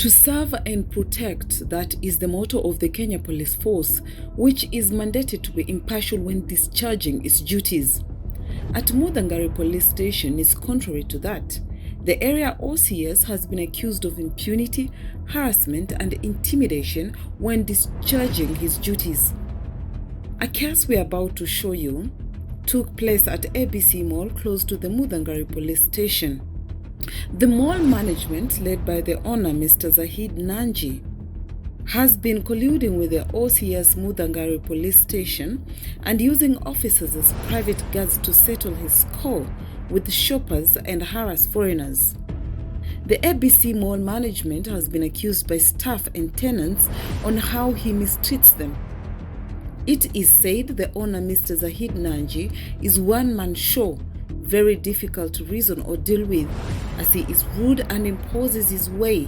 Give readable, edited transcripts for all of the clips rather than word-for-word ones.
To serve and protect, that is the motto of the Kenya Police Force, which is mandated to be impartial when discharging its duties. At Muthangari Police Station is contrary to that. The area OCS has been accused of impunity, harassment and intimidation when discharging his duties. A case we are about to show you took place at ABC Mall close to the Muthangari Police Station. The mall management, led by the owner Mr. Zahid Nanji, has been colluding with the OCS Muthangari Police Station and using officers as private guards to settle his score with shoppers and harass foreigners. The ABC Mall management has been accused by staff and tenants on how he mistreats them. It is said the owner Mr. Zahid Nanji is one-man show, very difficult to reason or deal with, as he is rude and imposes his way.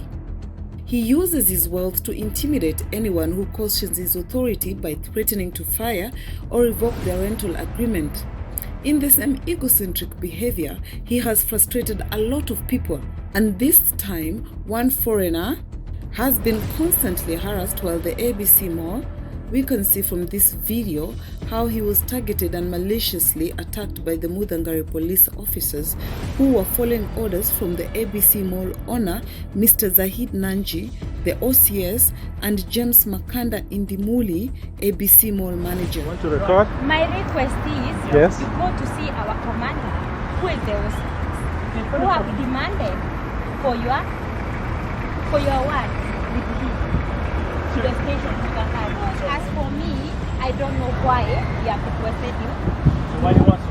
He uses his wealth to intimidate anyone who questions his authority by threatening to fire or revoke their rental agreement. In the same egocentric behavior, he has frustrated a lot of people, and this time one foreigner has been constantly harassed while the ABC Mall. We can see from this video how he was targeted and maliciously attacked by the Muthangari police officers who were following orders from the ABC Mall owner, Mr. Zahid Nanji, the OCS, and James Makanda Indimuli, ABC Mall manager. Want to record? My request is Yes. to go to see our commander, who is the OCS, who have demanded for your word with him to the station. As for me, I don't know why he have requested you. So why you ask?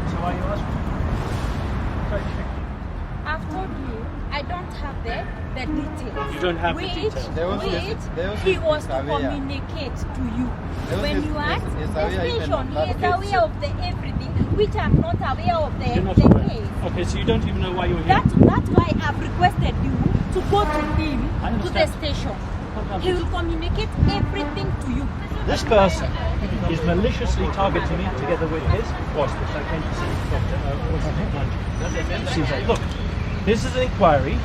I've told you I don't have the details. You don't have the which, details. Which he was to communicate to you. When you ask the station, he is aware of the everything, which I'm not aware of the case. Okay, so you don't even know why you're here? That's why I've requested you to go to him, to the station. He will communicate everything to you. This person is maliciously targeting me together with his boss, which I came to see, Dr. Look, this is an inquiry.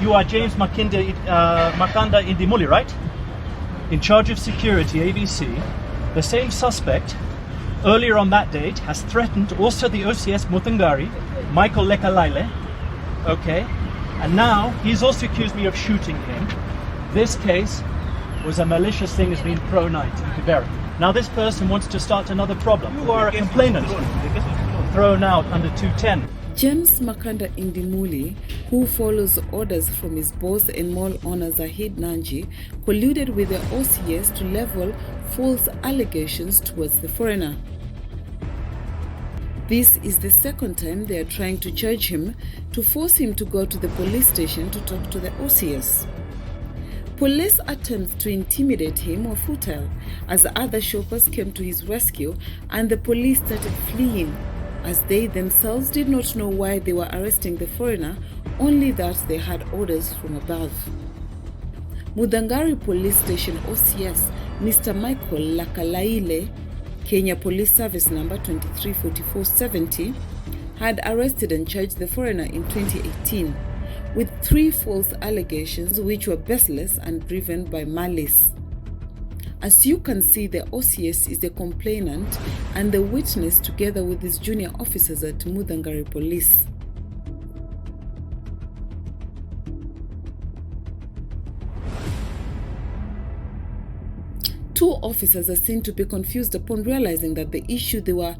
You are James Makanda Indimuli, right? In charge of security, ABC. The same suspect, earlier on that date, has threatened also the OCS Muthangari, Michael Lekalaile. Okay? And now, he's also accused me of shooting him. This case was a malicious thing has been thrown out into Kibera. Now this person wants to start another problem. You are a complainant, thrown out under 210. James Makanda Indimuli, who follows orders from his boss and mall owner Zahid Nanji, colluded with the OCS to level false allegations towards the foreigner. This is the second time they are trying to charge him to force him to go to the police station to talk to the OCS. Police attempts to intimidate him were futile as other shoppers came to his rescue and the police started fleeing, as they themselves did not know why they were arresting the foreigner, only that they had orders from above. Muthangari Police Station OCS Mr. Michael Lekalaile, Kenya Police Service number 234470, had arrested and charged the foreigner in 2018 with 3 false allegations which were baseless and driven by malice. As you can see, the OCS is the complainant and the witness together with his junior officers at Muthangari Police. Two officers are seen to be confused upon realizing that the issue they were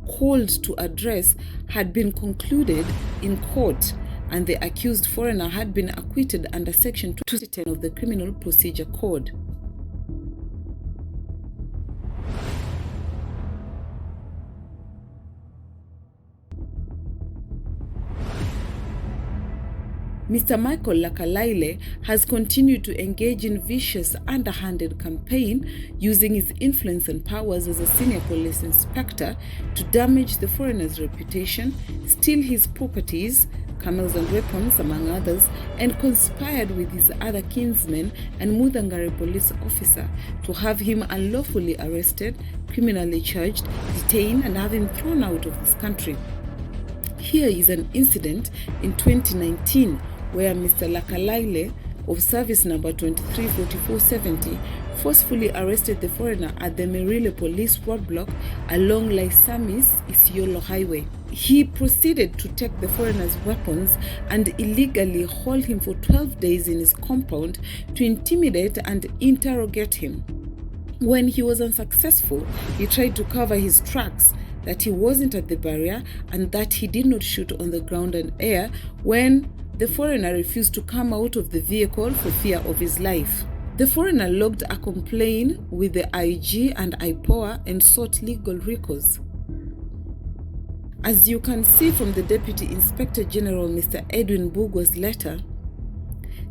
called to address had been concluded in court, and the accused foreigner had been acquitted under Section 210 of the Criminal Procedure Code. Mr. Michael Lekalaile has continued to engage in vicious, underhanded campaign using his influence and powers as a senior police inspector to damage the foreigner's reputation, steal his properties, camels and weapons, among others, and conspired with his other kinsmen and Muthangari police officer to have him unlawfully arrested, criminally charged, detained, and have him thrown out of this country. Here is an incident in 2019 where Mr. Lekalaile of service number 234470 forcefully arrested the foreigner at the Merile police roadblock along Laisamis Isiolo Highway. He proceeded to take the foreigner's weapons and illegally hold him for 12 days in his compound to intimidate and interrogate him. When he was unsuccessful, he tried to cover his tracks that he wasn't at the barrier and that he did not shoot on the ground and air when the foreigner refused to come out of the vehicle for fear of his life. The foreigner logged a complaint with the IG and IPOA and sought legal recourse. As you can see from the Deputy Inspector General Mr. Edwin Bugwa's letter,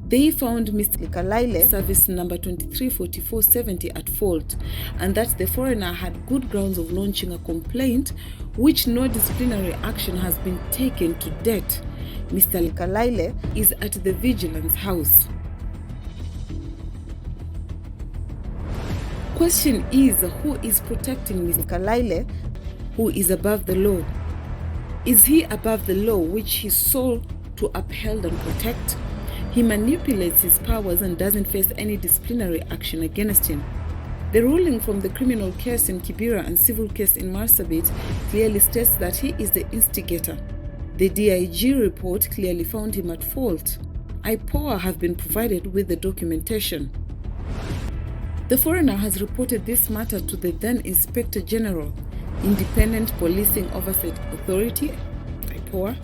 they found Mr. Kalaile, service number 234470, at fault, and that the foreigner had good grounds of launching a complaint, which no disciplinary action has been taken to date. Mr. Kalaile is at the Vigilance House. Question is, who is protecting Mr. Kalaile, who is above the law? Is he above the law which he sought to uphold and protect? He manipulates his powers and doesn't face any disciplinary action against him. The ruling from the criminal case in Kibera and civil case in Marsabit clearly states that he is the instigator. The DIG report clearly found him at fault. IPOA have been provided with the documentation. The foreigner has reported this matter to the then Inspector General, Independent Policing Oversight Authority, IPOA,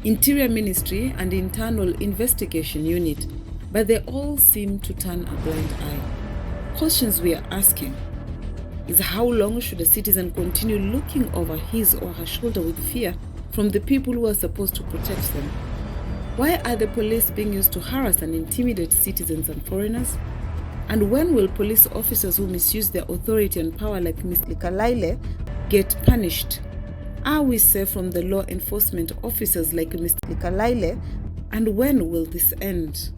Interior Ministry and Internal Investigation Unit, but they all seem to turn a blind eye. Questions we are asking is, how long should a citizen continue looking over his or her shoulder with fear from the people who are supposed to protect them? Why are the police being used to harass and intimidate citizens and foreigners? And when will police officers who misuse their authority and power like Mr. Kalaile get punished? Are we safe from the law enforcement officers like Mr. Kalaile? And when will this end?